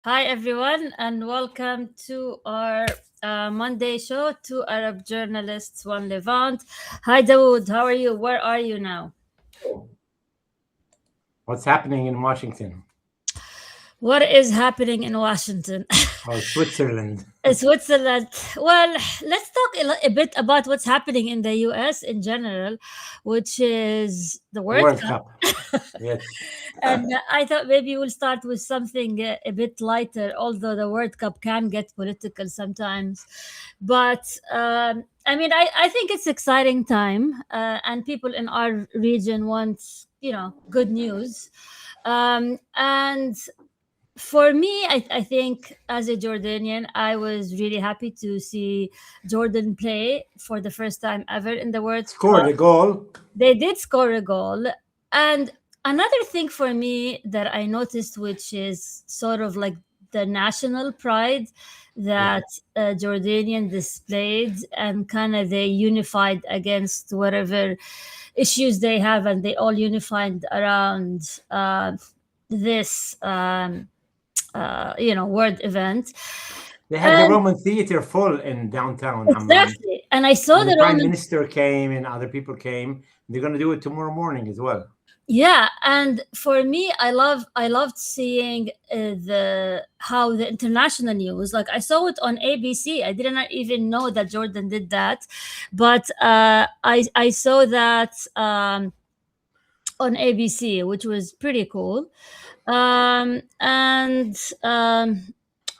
Hi, everyone, and welcome to our Monday show, Two Arab Journalists, One Levant. Hi, Dawood. How are you? Where are you now? What's happening in Washington What is happening in Washington? or Switzerland? Switzerland. Well, let's talk a bit about what's happening in the US in general, which is the World World Cup. Cup. Yes. And I thought maybe we'll start with something a bit lighter, although the World Cup can get political sometimes. But I think it's exciting time, and people in our region want, good news. And for me, I think as a Jordanian, I was really happy to see Jordan play for the first time ever in the World Scored Cup. a goal. They did score a goal. And another thing for me that I noticed, which is sort of like the national pride Yeah. that Jordanian displayed, and kind of they unified against whatever issues they have, and they all unified around this world event. They had the And Roman theater full in downtown Amman. exactly, and I saw And the the prime Roman. minister came and other people came. They're going to do it tomorrow morning as well. Yeah, and for me, I loved seeing the how the international news. Like I saw it on ABC. I did not even know that Jordan did that, but I saw that on ABC, which was pretty cool. And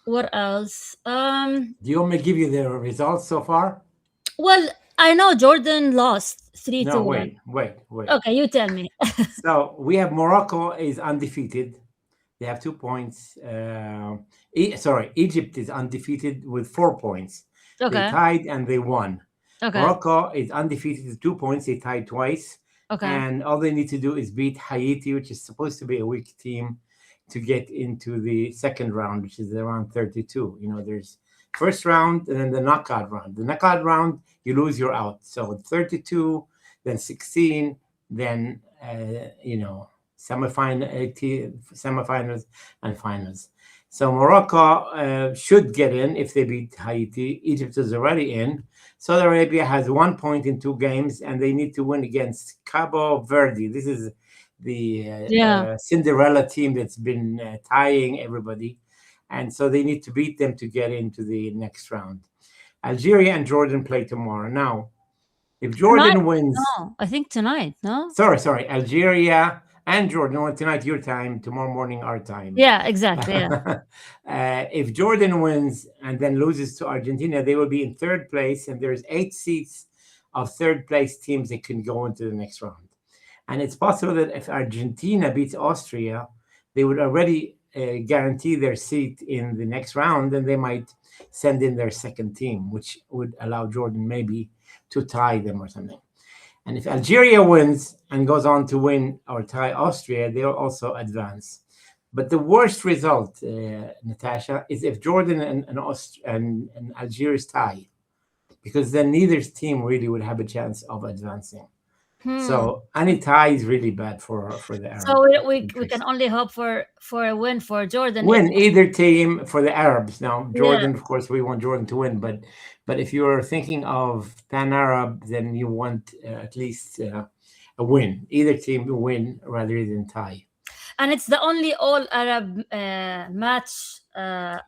what else? Do you want me to give you the results so far? Well, I know Jordan lost 3 to No, 1. wait. Okay, you tell me. So we have Morocco is undefeated. They have 2 points. Egypt is undefeated with 4 points. They Okay, tied and they won. okay, Morocco is undefeated with 2 points. They tied twice. okay. And all they need to do is beat Haiti, which is supposed to be a weak team, to get into the second round, which is around 32. There's first round and then the knockout round. The knockout round, you lose, you're out. So 32, then 16, then semifinals and finals. So Morocco should get in if they beat Haiti. Egypt is already in. Saudi Arabia has 1 point in 2 games, and they need to win against Cabo Verde. This is the Yeah. Cinderella team that's been tying everybody. And so they need to beat them to get into the next round. Algeria and Jordan play tomorrow. Now, if Tonight? Jordan wins, No, I think tonight. No. sorry, Algeria and Jordan, well, tonight your time, tomorrow morning our time. Yeah, exactly. Yeah. If Jordan wins and then loses to Argentina, they will be in third place, and there's 8 seats of third place teams that can go into the next round. And it's possible that if Argentina beats Austria, they would already guarantee their seat in the next round, and they might send in their second team, which would allow Jordan maybe to tie them or something. And if Algeria wins and goes on to win or tie Austria, they'll also advance. But the worst result, Natasha, is if Jordan and Algiers tie, because then neither team really would have a chance of advancing. So any tie is really bad for the Arab. So we can only hope for a win for Jordan. Win either team for the Arabs. Now Jordan, Yeah. of course, we want Jordan to win, but if you're thinking of pan-Arab, then you want at least a win. Either team will win rather than tie. And it's the only all Arab match of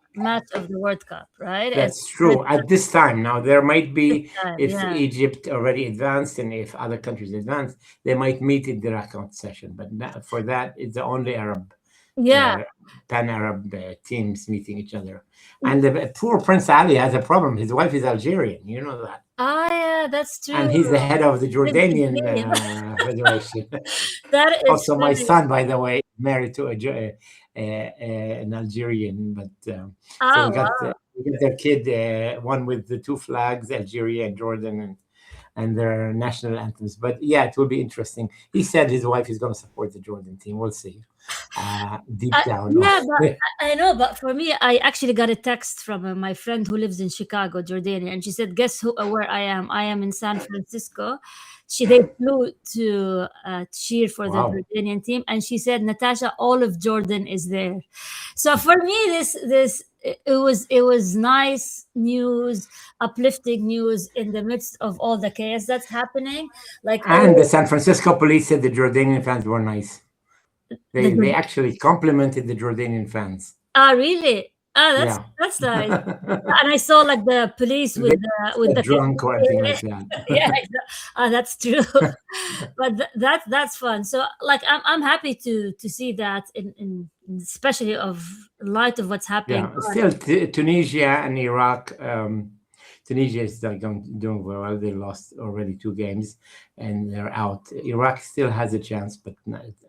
the World Cup, right? That's true at this time. Now there might be, if Yeah. Egypt already advanced and if other countries advance, they might meet in the knockout session. But for that, it's the only Arab. Yeah. Pan-Arab teams meeting each other. And the poor Prince Ali has a problem. His wife is Algerian. You know that. Yeah, that's true. And he's the head of the Jordanian Federation. That is Also, my funny. son, by the way, married to an Algerian. But so Oh, we got wow. their kid, one with the 2 flags, Algeria and Jordan, and their national anthems. But yeah, it will be interesting. He said his wife is going to support the Jordan team. We'll see. deep down. Yeah, but I know. But for me, I actually got a text from my friend who lives in Chicago, Jordania, and she said, "Guess where I am? I am in San Francisco." They flew to cheer for the Wow. Jordanian team, and she said, "Natasha, all of Jordan is there." So for me, this it was nice news, uplifting news in the midst of all the chaos that's happening. Like, And the oh, San Francisco police said the Jordanian fans were nice. They the actually complimented the Jordanian fans. really? Ah, that's Yeah. that's nice. And I saw like the police They with said the drunk or anything like that. yeah, that's true. But that's fun. So like I'm happy to see that in especially of light of what's happening. Yeah, still Tunisia and Iraq. Tunisia is still doing very well. They lost already 2 games, and they're out. Iraq still has a chance, but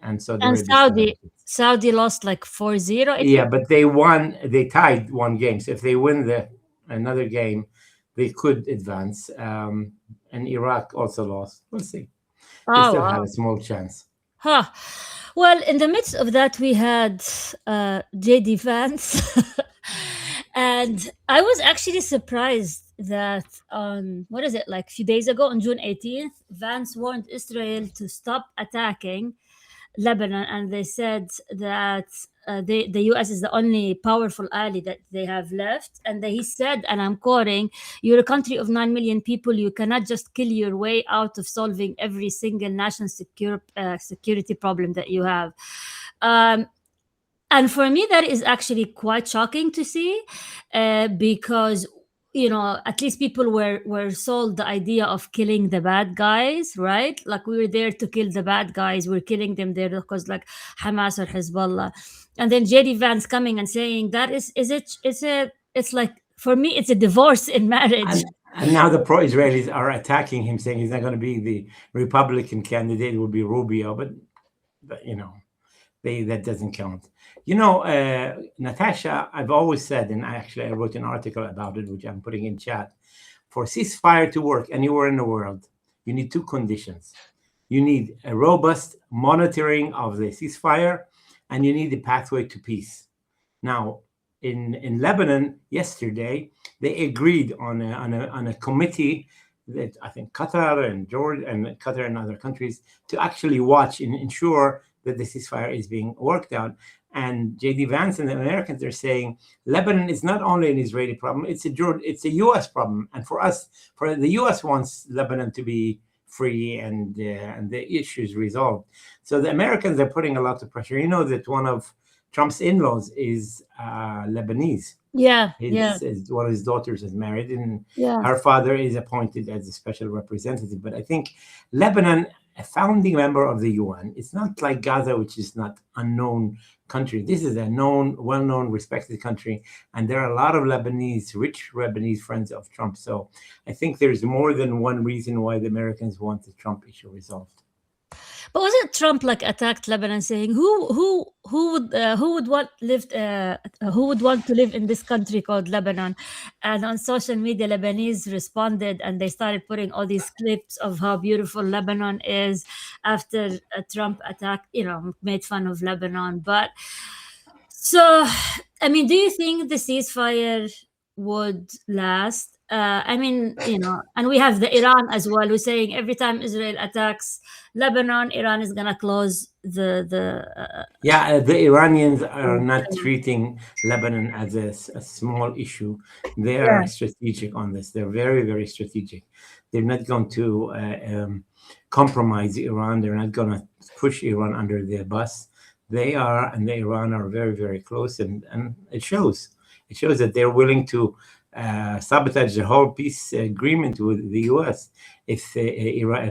and Saudi And Arabia still has a chance. Saudi lost like 4-0, I Yeah, think. but they won. They tied 1 game. So if they win another game, they could advance. And Iraq also lost. We'll see. They Oh still have wow. a small chance. Huh. Well, in the midst of that, we had JD Vance. And I was actually surprised that on, what is it, like a few days ago on June 18th, Vance warned Israel to stop attacking Lebanon, and they said that the US is the only powerful ally that they have left. And he said, and I'm quoting, "You're a country of 9 million people. You cannot just kill your way out of solving every single national security problem that you have." Um, and for me, that is actually quite shocking to see, because at least people were sold the idea of killing the bad guys, right? Like, we were there to kill the bad guys, we're killing them there because like Hamas or Hezbollah. And then JD Vance coming and saying that it's like, for me, it's a divorce in marriage. And now the pro-Israelis are attacking him, saying he's not going to be the Republican candidate. It will be Rubio, but that doesn't count. Natasha, I've always said, and I wrote an article about it, which I'm putting in chat. For ceasefire to work anywhere in the world, you need 2 conditions. You need a robust monitoring of the ceasefire, and you need a pathway to peace. Now, in Lebanon yesterday, they agreed on a committee that I think Qatar and Jordan and Qatar and other countries to actually watch and ensure that the ceasefire is being worked out. And JD Vance and the Americans are saying Lebanon is not only an Israeli problem; it's a U.S. problem. And for the U.S. wants Lebanon to be free and the issues resolved. So the Americans are putting a lot of pressure. You know that one of Trump's in-laws is Lebanese. Yeah, One of his daughters is married, and yeah. her father is appointed as a special representative. But I think Lebanon, a founding member of the UN, it's not like Gaza, which is not unknown country. This is a known, well-known, respected country, and there are a lot of rich Lebanese friends of Trump. So I think there's more than one reason why the Americans want the Trump issue resolved. But wasn't Trump like attacked Lebanon, saying who would want to live in this country called Lebanon? And on social media, Lebanese responded, and they started putting all these clips of how beautiful Lebanon is after Trump attacked, made fun of Lebanon. But so, I mean, do you think the ceasefire would last? And we have the Iran as well, who's saying every time Israel attacks Lebanon, Iran is gonna close the the Iranians are not treating Lebanon as a small issue. They are strategic on this. They're very, very strategic. They're not going to compromise Iran. They're not going to push Iran under the bus. They are, and the Iran are very, very close, and it shows. It shows that they're willing to sabotage the whole peace agreement with the U.S. if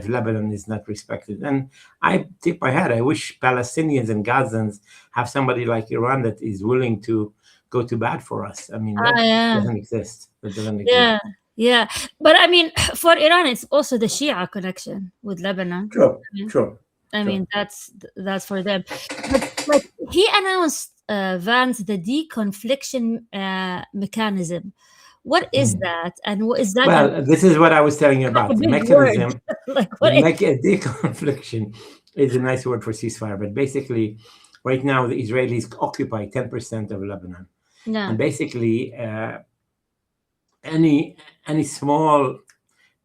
Lebanon is not respected. And I tip my hat. I wish Palestinians and Gazans have somebody like Iran that is willing to go to bat for us. I mean, that doesn't exist. That doesn't exist. Yeah. But I mean, for Iran, it's also the Shia connection with Lebanon. True. I mean, that's for them. But he announced, Vance, the deconfliction mechanism. What is that? And what is that? Well, this is what I was telling you about. The mechanism. Deconfliction is a nice word for ceasefire, but basically Right now, the Israelis occupy 10% of Lebanon, Yeah. and basically, any any small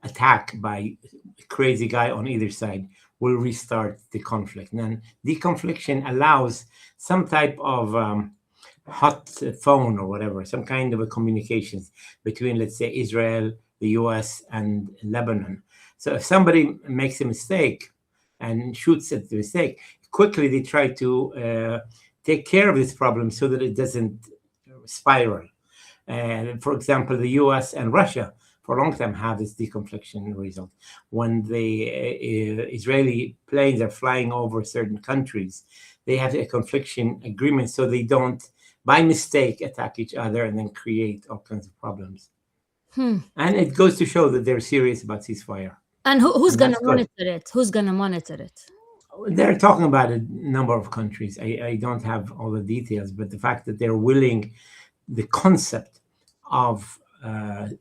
attack by a crazy guy on either side will restart the conflict. And deconfliction allows some type of hot phone or whatever, some kind of a communications between, let's say, Israel, the US, and Lebanon. So if somebody makes a mistake and shoots at the mistake, quickly they try to take care of this problem so that it doesn't spiral. And for example, the US and Russia for a long time have this deconfliction result. When the Israeli planes are flying over certain countries, they have a confliction agreement so they don't, by mistake, attack each other and then create all kinds of problems. Hmm. And it goes to show that they're serious about ceasefire. And who's And gonna that's good. monitor it? Who's gonna monitor it? They're talking about a number of countries. I don't have all the details, but the fact that they're willing, the concept of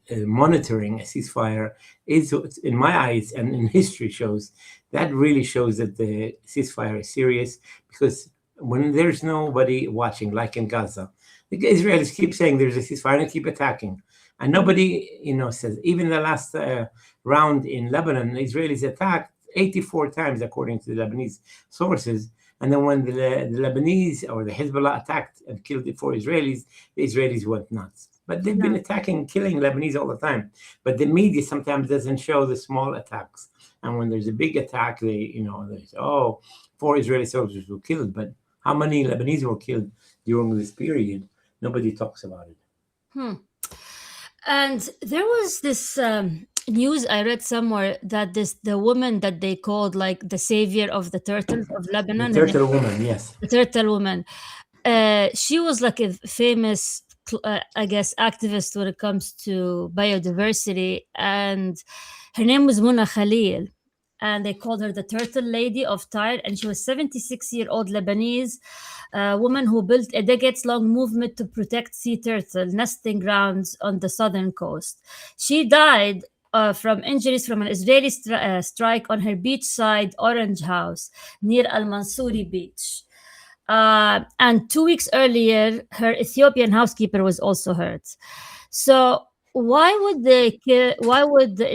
monitoring a ceasefire is, in my eyes and in history, shows that really shows that the ceasefire is serious, because when there's nobody watching, like in Gaza, the Israelis keep saying there's a ceasefire and keep attacking, and nobody, says. Even the last round in Lebanon, the Israelis attacked 84 times, according to the Lebanese sources. And then when the Lebanese or the Hezbollah attacked and killed the 4 Israelis, the Israelis went nuts. But they've been Yeah. attacking and killing Lebanese all the time. But the media sometimes doesn't show the small attacks. And when there's a big attack, they say, oh, 4 Israeli soldiers were killed. But how many Lebanese were killed during this period? Nobody talks about it. Hmm. And there was this news I read somewhere that the woman that they called like the savior of the turtles of The Lebanon, turtle woman, yes. the turtle woman, she was like a famous, I guess, activist when it comes to biodiversity, and her name was Muna Khalil, and they called her the Turtle Lady of Tyre, and she was 76-year-old Lebanese woman who built a decades-long movement to protect sea turtle nesting grounds on the southern coast. She died from injuries from an Israeli strike on her beachside orange house near Al Mansouri Beach. And 2 weeks earlier, her Ethiopian housekeeper was also hurt. So why would the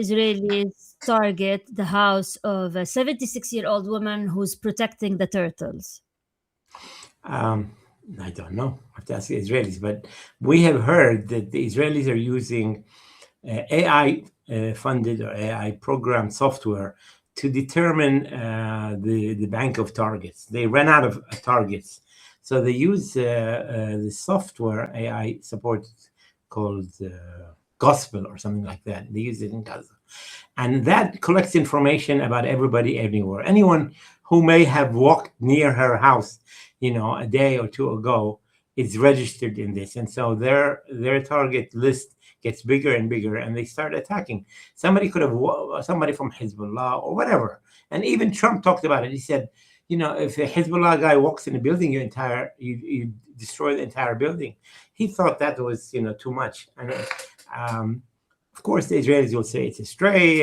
Israelis target the house of a 76-year-old woman who's protecting the turtles? Um, I don't know. I have to ask the Israelis. But we have heard that the Israelis are using AI funded or AI programmed software to determine the bank of targets. They ran out of targets. So they use the software AI support called Gospel or something like that. They use it in Gaza. And that collects information about everybody everywhere. Anyone who may have walked near her house, a day or two ago, is registered in this. And so their target list gets bigger and bigger, and they start attacking. Somebody could have, somebody from Hezbollah or whatever. And even Trump talked about it. He said, if a Hezbollah guy walks in a building, you destroy the entire building. He thought that was, too much. And of course, the Israelis will say it's a stray,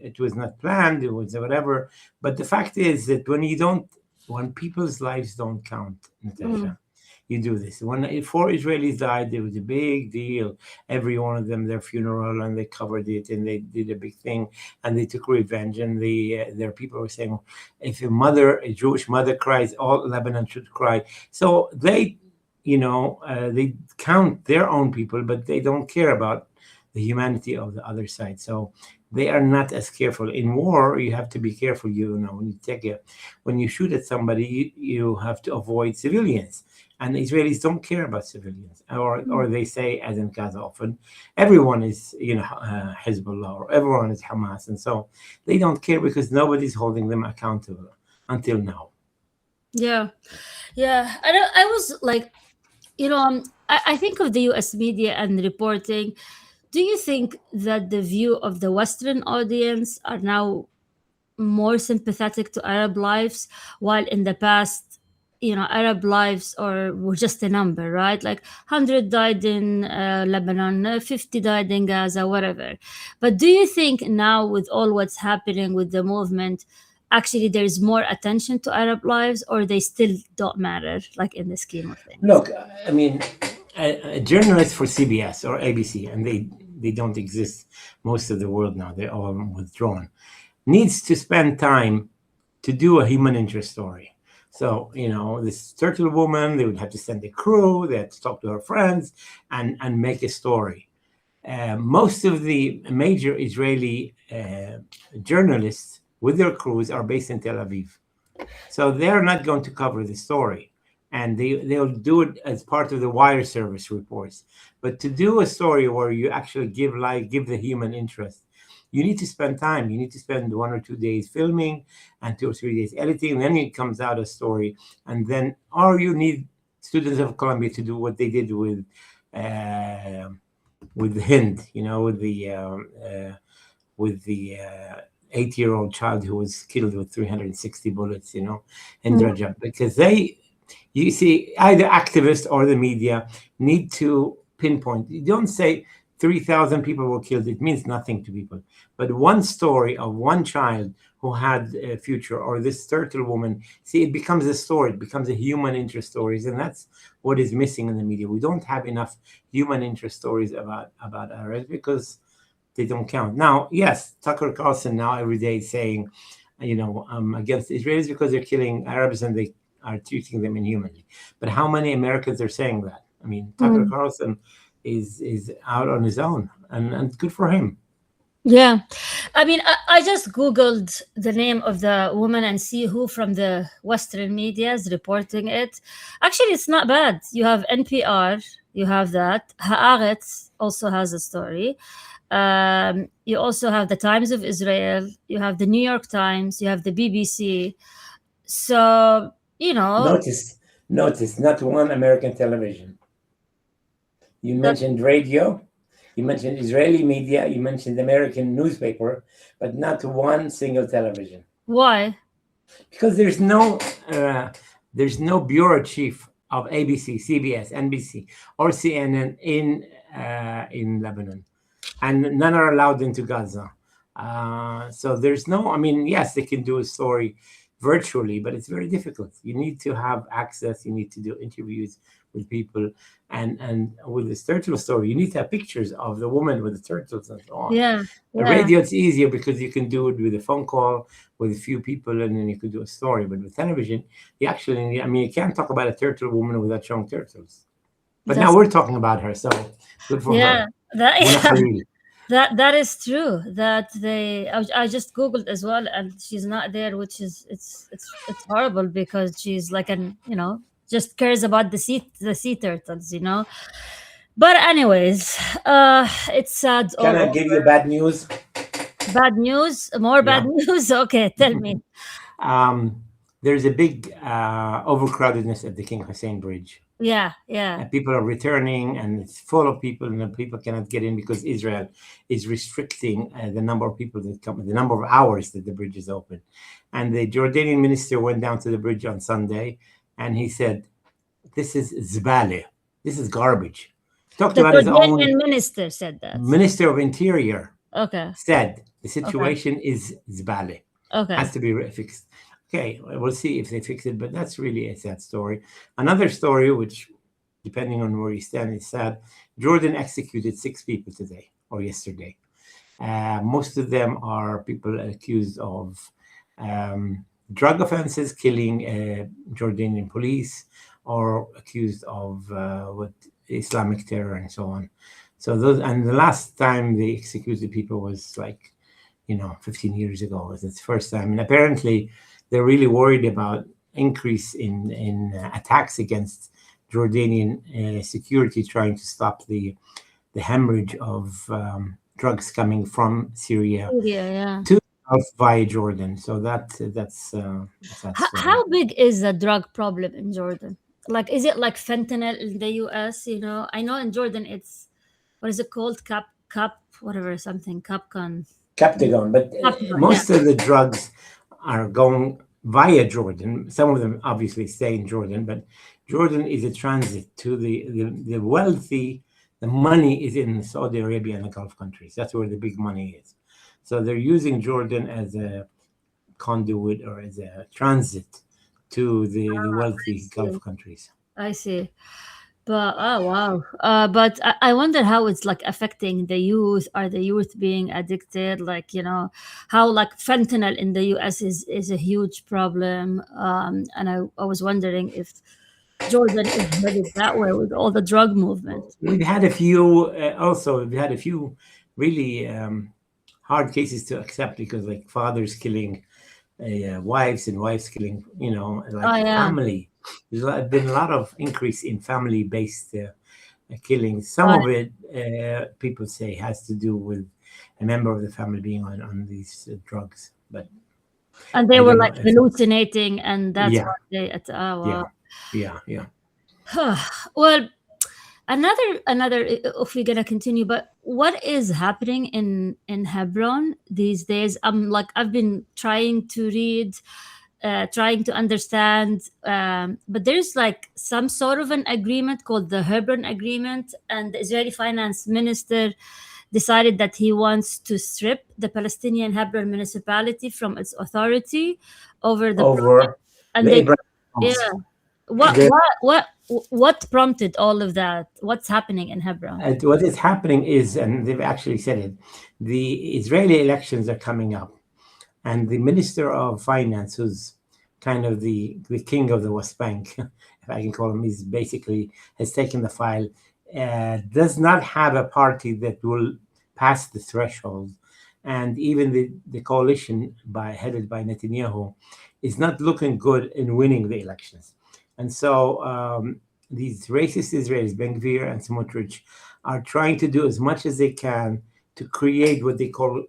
it was not planned, it was whatever. But the fact is that when people's lives don't count, Natasha, you do this. When 4 Israelis died, there was a big deal. Every one of them, their funeral, and they covered it, and they did a big thing, and they took revenge. And their people were saying, if a Jewish mother cries, all Lebanon should cry. So they count their own people, but they don't care about the humanity of the other side. So they are not as careful. In war, you have to be careful. When you shoot at somebody, you have to avoid civilians. And the Israelis don't care about civilians, or they say, as in Gaza often, everyone is Hezbollah, or everyone is Hamas, and so they don't care because nobody's holding them accountable until now. Yeah, yeah. I was like, I think of the U.S. media and reporting. Do you think that the view of the Western audience are now more sympathetic to Arab lives, while in the past, Arab lives were just a number, right? Like 100 died in Lebanon, 50 died in Gaza, whatever. But do you think now, with all what's happening with the movement, actually there is more attention to Arab lives, or they still don't matter, like in the scheme of things? Look, I mean, a journalist for CBS or ABC, and they don't exist most of the world now. They're all withdrawn. Needs to spend time to do a human interest story. So, this turtle woman, they would have to send a crew, they had to talk to her friends and make a story. Most of the major Israeli journalists with their crews are based in Tel Aviv. So they're not going to cover the story. And they'll do it as part of the wire service reports. But to do a story where you actually give the human interest, you need to spend time. You need to spend 1 or 2 days filming and 2 or 3 days editing. And then it comes out a story. And then, or you need students of Columbia to do what they did with Hind, with the 8-year-old child who was killed with 360 bullets, in Mm. Rajab, because you see, either activists or the media need to pinpoint. You don't say 3,000 people were killed. It means nothing to people. But one story of one child who had a future, or this turtle woman, see, it becomes a story. It becomes a human interest stories, and that's what is missing in the media. We don't have enough human interest stories about Arabs because they don't count. Now, yes, Tucker Carlson now every day is saying, against Israelis because they're killing Arabs and they are treating them inhumanly. But how many Americans are saying that? I mean, Tucker Mm. Carlson is out on his own, and good for him. Yeah. I mean, I just Googled the name of the woman and see who from the Western media is reporting it. Actually, it's not bad. You have NPR, you have that. Haaretz also has a story. You also have the Times of Israel, you have the New York Times, you have the BBC. So, Notice, not one American television. You that mentioned radio, you mentioned Israeli media, you mentioned American newspaper, but not one single television. why? Because there's no bureau chief of ABC, CBS, NBC, or CNN in Lebanon, and none are allowed into Gaza. So there's no. I mean, yes, they can do a story virtually, but it's very difficult. You need to have access. You need to do interviews with people, and with this turtle story, you need to have pictures of the woman with the turtles and so on. Yeah, The yeah, radio, it's easier because you can do it with a phone call with a few people, and then you could do a story. But with television, you actually, I mean, you can't talk about a turtle woman without showing turtles. But now that's we're talking about her, so good for yeah. her. That Buna yeah, Khalil. that is true. That I just googled as well, and she's not there, which is it's horrible because she's like just cares about the sea turtles. But anyways, it's sad Can all I give over. you bad news? Bad news, more bad Yeah. news. Okay, tell me. um, there's a big overcrowdedness at the King Hussein Bridge. Yeah, yeah. People are returning, and it's full of people, and the people cannot get in because Israel is restricting the number of people that come, the number of hours that the bridge is open. And the Jordanian minister went down to the bridge on Sunday, and he said, "This is zbale. This is garbage." Talked The about his own Jordanian minister said that. minister of interior. Okay, Said the okay, situation is zbale, okay. has to be fixed. Okay, we'll see if they fix it, but that's really a sad story. Another story, which depending on where you stand, is sad. Jordan executed 6 people today or yesterday. Most of them are people accused of drug offenses, killing Jordanian police, or accused of what Islamic terror and so on. So those, and the last time they executed people was like 15 years ago. It's the first time, and apparently they're really worried about increase in attacks against Jordanian security, trying to stop the hemorrhage of drugs coming from Syria Syria, yeah. to South via Jordan. So that's a sad story. How big is the drug problem in Jordan? Like, is it like fentanyl in the US? I know in Jordan it's, what is it called? Whatever, something, Capcom. Captagon, but Capcom, yeah. most of the drugs are going via Jordan. Some of them obviously stay in Jordan, but Jordan is a transit to the wealthy. The money is in Saudi Arabia and the Gulf countries. That's where the big money is. So they're using Jordan as a conduit or as a transit to the I wealthy see. Gulf countries. I see. But oh wow. But I wonder how it's like affecting the youth. Are the youth being addicted? Like, how like fentanyl in the US is a huge problem. And I was wondering if Jordan is headed that way with all the drug movement. We've had a few, also, we've had a few really hard cases to accept because, like, fathers killing wives and wives killing, Oh like yeah. family. Been a lot of increase in family-based killings. Some Oh, of it, people say, has to do with a member of the family being on these drugs, but and they I were don't like know if. hallucinating, and that's Yeah, why they. Oh wow. yeah, yeah. Well, another if we're gonna continue, but what is happening in Hebron these days? I've been trying to read, trying to understand, but there's like some sort of an agreement called the Hebron Agreement, and the Israeli finance minister decided that he wants to strip the Palestinian Hebron municipality from its authority over the project. Over And the they, Abraham yeah, Mosque. what The, what what what prompted all of that? What's happening in Hebron? what is happening is, and they've actually said it, the Israeli elections are coming up, and the Minister of Finance, who's kind of the king of the West Bank, if I can call him, is basically has taken the file, does not have a party that will pass the threshold. And even the coalition headed by Netanyahu is not looking good in winning the elections. And so these racist Israelis, Ben Gvir and Smotrich, are trying to do as much as they can to create what they call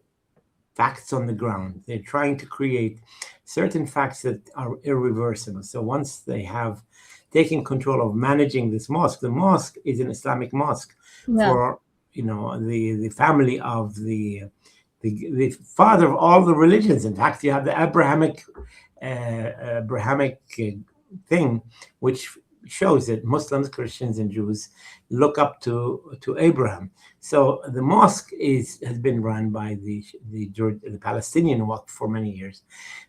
facts on the ground. They're trying to create certain facts that are irreversible. So once they have taken control of managing this mosque, the mosque is an Islamic mosque Yeah. for the family of the father of all the religions. In fact, you have the Abrahamic thing, which shows that Muslims, Christians, and Jews look up to Abraham. So the mosque has been run by the Palestinian Waqf for many years.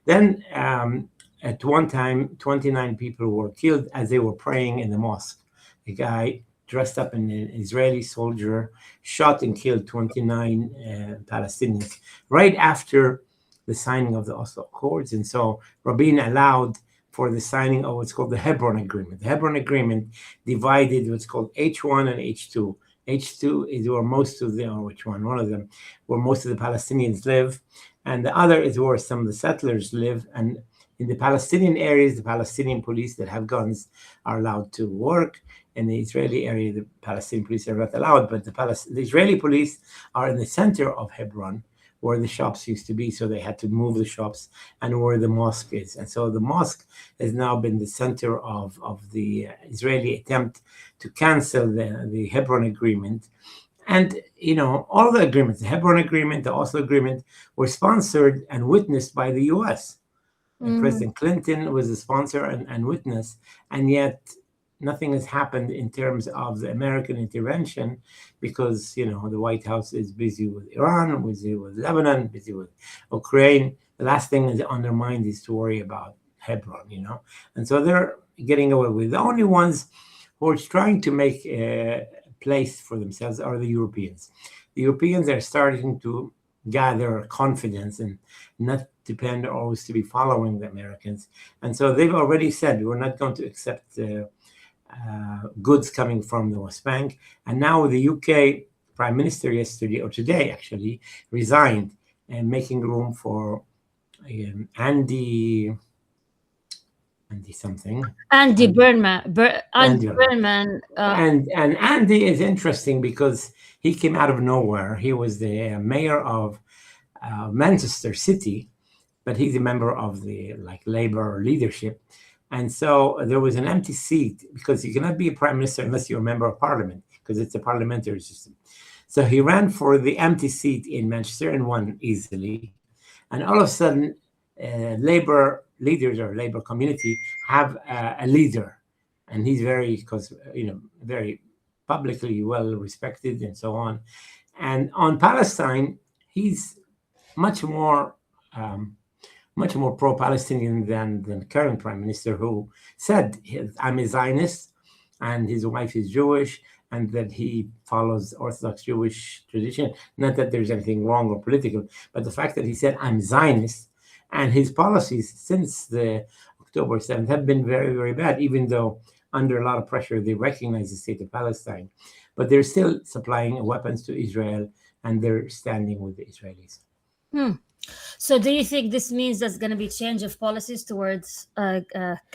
Then at one time, 29 people were killed as they were praying in the mosque. A guy dressed up in an Israeli soldier shot and killed 29 Palestinians right after the signing of the Oslo Accords. And so Rabin allowed for the signing of what's called the Hebron Agreement. The Hebron Agreement divided what's called H1 and H2. H2 is where most of the, or which one of them, where most of the Palestinians live. And the other is where some of the settlers live. And in the Palestinian areas, the Palestinian police that have guns are allowed to work. In the Israeli area, the Palestinian police are not allowed, but the Israeli police are in the center of Hebron, where the shops used to be, so they had to move the shops, and where the mosque is. And so the mosque has now been the center of the Israeli attempt to cancel the Hebron Agreement. And, all the agreements, the Hebron Agreement, the Oslo Agreement, were sponsored and witnessed by the US. Mhm. President Clinton was a sponsor and witness, and yet nothing has happened in terms of the American intervention because, the White House is busy with Iran, busy with Lebanon, busy with Ukraine. The last thing on their mind is to worry about Hebron, And so they're getting away with. The only ones who are trying to make a place for themselves are the Europeans. The Europeans are starting to gather confidence and not depend always to be following the Americans. And so they've already said, we're not going to accept goods coming from the West Bank. And now the UK Prime Minister yesterday, or today actually, resigned and making room for Andy something. Andy Andy, Burnman. Andy Andy. Burnman. And Andy is interesting because he came out of nowhere. He was the mayor of Manchester City, but he's a member of the Labour leadership. And so there was an empty seat because you cannot be a prime minister unless you're a member of parliament because it's a parliamentary system. So he ran for the empty seat in Manchester and won easily. And all of a sudden, Labour leaders or Labour community have a leader, and he's very publicly well respected and so on. And on Palestine, he's much more much more pro-Palestinian than the current prime minister, who said, "I'm a Zionist," and his wife is Jewish, and that he follows Orthodox Jewish tradition. Not that there's anything wrong or political, but the fact that he said, "I'm Zionist," and his policies since the October 7th have been very, very bad, even though under a lot of pressure they recognize the state of Palestine. But they're still supplying weapons to Israel, and they're standing with the Israelis. Hmm. So, do you think this means there's going to be change of policies towards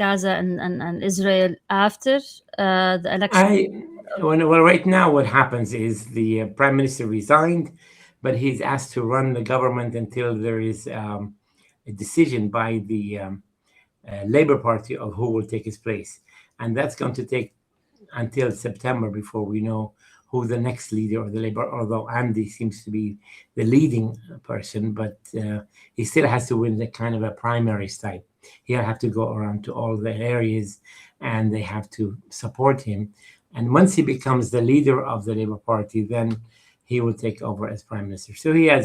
Gaza and Israel after the election? Well, right now, what happens is the prime minister resigned, but he's asked to run the government until there is a decision by the Labour Party of who will take his place, and that's going to take until September before we know who the next leader of the Labour. Although Andy seems to be the leading person, but he still has to win the kind of a primary type. He'll have to go around to all the areas, and they have to support him. And once he becomes the leader of the Labour Party, then he will take over as prime minister. So there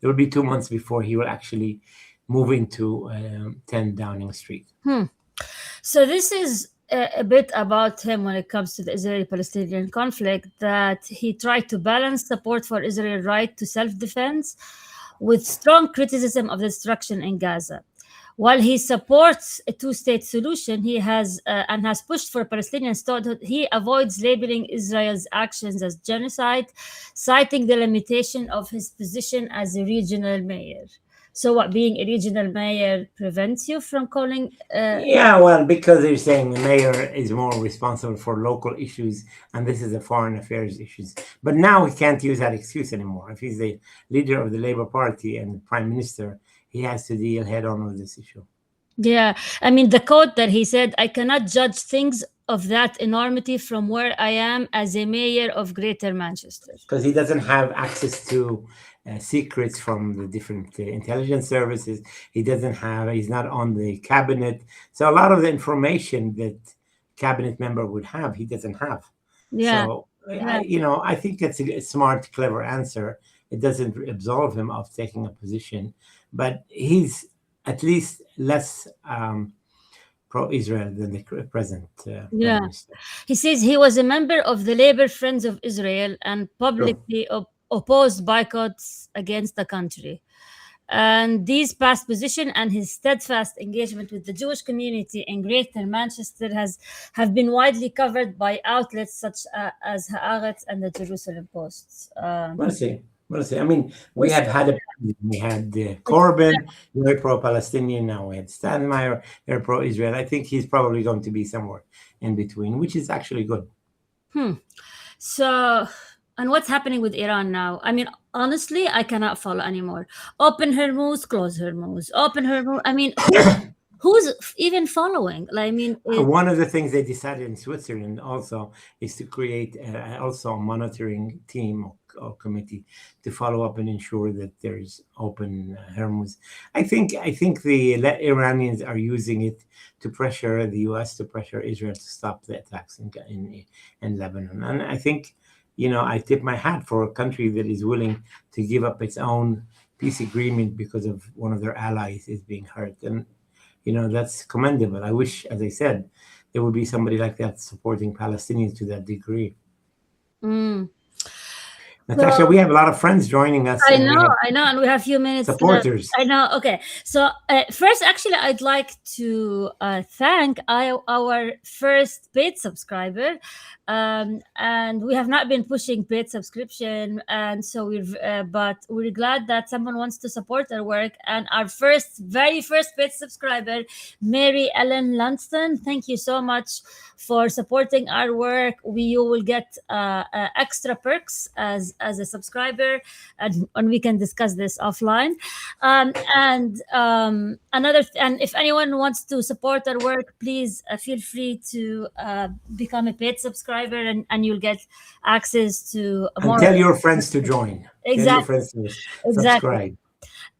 will be 2 months before he will actually move into 10 Downing Street. So this is a bit about him when it comes to the Israeli-Palestinian conflict, that he tried to balance support for Israel's right to self-defense with strong criticism of the destruction in Gaza. While he supports a two-state solution, he has pushed for Palestinian statehood, he avoids labeling Israel's actions as genocide, citing the limitation of his position as a regional mayor. So, what, being a regional mayor prevents you from calling? Yeah, well, because they're saying the mayor is more responsible for local issues, and this is a foreign affairs issues. But now he can't use that excuse anymore. If he's the leader of the Labour Party and the prime minister, he has to deal head on with this issue. Yeah, I mean, the quote that he said, "I cannot judge things of that enormity from where I am as a mayor of Greater Manchester." Because he doesn't have access to secrets from the different intelligence services. He's not on the cabinet. So a lot of the information that cabinet member would have, he doesn't have. Yeah. So, I think it's a smart, clever answer. It doesn't absolve him of taking a position, but he's at least less pro-Israel than the present prime minister. He says he was a member of the Labour Friends of Israel and publicly opposed boycotts against the country. And these past position and his steadfast engagement with the Jewish community in Greater Manchester have been widely covered by outlets such as Haaretz and the Jerusalem Post. We'll see. I mean, we had Corbyn, very pro-Palestinian. Now we had Steinmeier, very pro-Israel. I think he's probably going to be somewhere in between, which is actually good. So, and what's happening with Iran now? I mean, honestly, I cannot follow anymore. Open Hormuz, close Hormuz. Open Hormuz. I mean, who's even following? I mean, one of the things they decided in Switzerland also is to create also a monitoring team or committee to follow up and ensure that there's open Hormuz. I think the Iranians are using it to pressure the U.S., to pressure Israel to stop the attacks in Lebanon. And I think, I tip my hat for a country that is willing to give up its own peace agreement because of one of their allies is being hurt. And that's commendable. I wish, as I said, there would be somebody like that supporting Palestinians to that degree. Natasha, we have a lot of friends joining us. I know, and we have a few minutes. Supporters. I know. Okay, so first, actually, I'd like to thank our first paid subscriber, and we have not been pushing paid subscription, and so but we're glad that someone wants to support our work. And our very first paid subscriber, Mary Ellen Lunston, thank you so much for supporting our work. You will get extra perks as a subscriber, and we can discuss this offline. And if anyone wants to support our work, please feel free to become a paid subscriber, and you'll get access to more. And tell your friends to join. Exactly. Tell your friends to subscribe.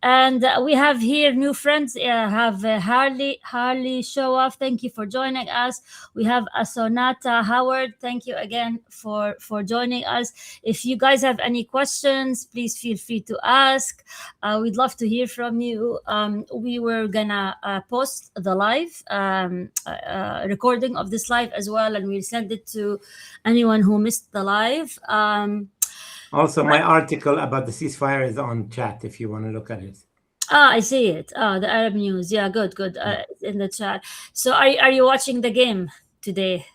And we have here new friends. Have Harley show off. Thank you for joining us. We have Asonata Howard. Thank you again for joining us. If you guys have any questions, please feel free to ask. We'd love to hear from you. We were gonna post the live recording of this live as well, and we'll send it to anyone who missed the live. Also, my article about the ceasefire is on chat if you want to look at it. I see it. The Arab news. Yeah, good, good. It's in the chat. So, are you watching the game today?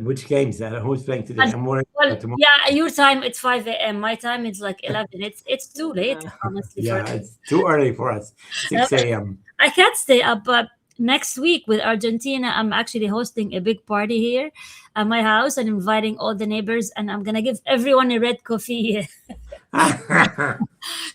Which games? Who's playing today? And- I'm worried Well, about tomorrow. yeah, your time it's 5 a.m. My time it's like 11. It's too late, honestly. For Yeah, it's too early for us. 6 a.m. I can't stay up, but next week with Argentina, I'm actually hosting a big party here at my house and inviting all the neighbors, and I'm gonna give everyone a red coffee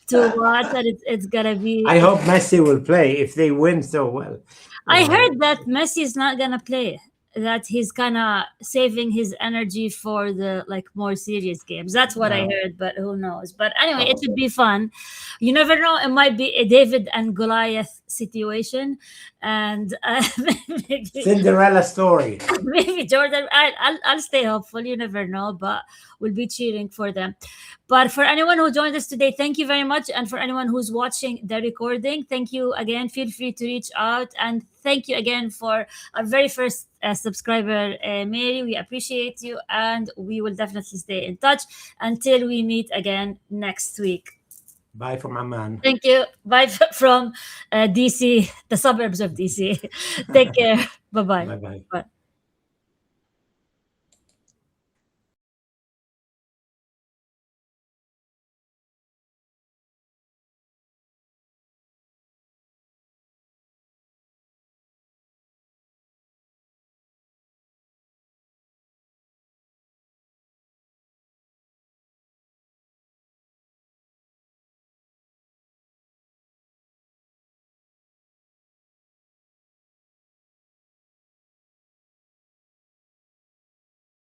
to watch, and it's gonna be. I hope Messi will play if they win so well. I heard that Messi is not gonna play. That he's kind of saving his energy for the like more serious games. That's what I heard, but who knows? But anyway, it should be fun. You never know; it might be a David and Goliath situation, and maybe, Cinderella story. maybe Jordan. I'll stay hopeful. You never know, but we'll be cheering for them. But for anyone who joined us today, thank you very much. And for anyone who's watching the recording, thank you again. Feel free to reach out. And thank you again for our very first subscriber, Mary. We appreciate you. And we will definitely stay in touch until we meet again next week. Bye from Amman. Thank you. Bye from DC, the suburbs of DC. Take care. Bye-bye. Bye-bye. Bye.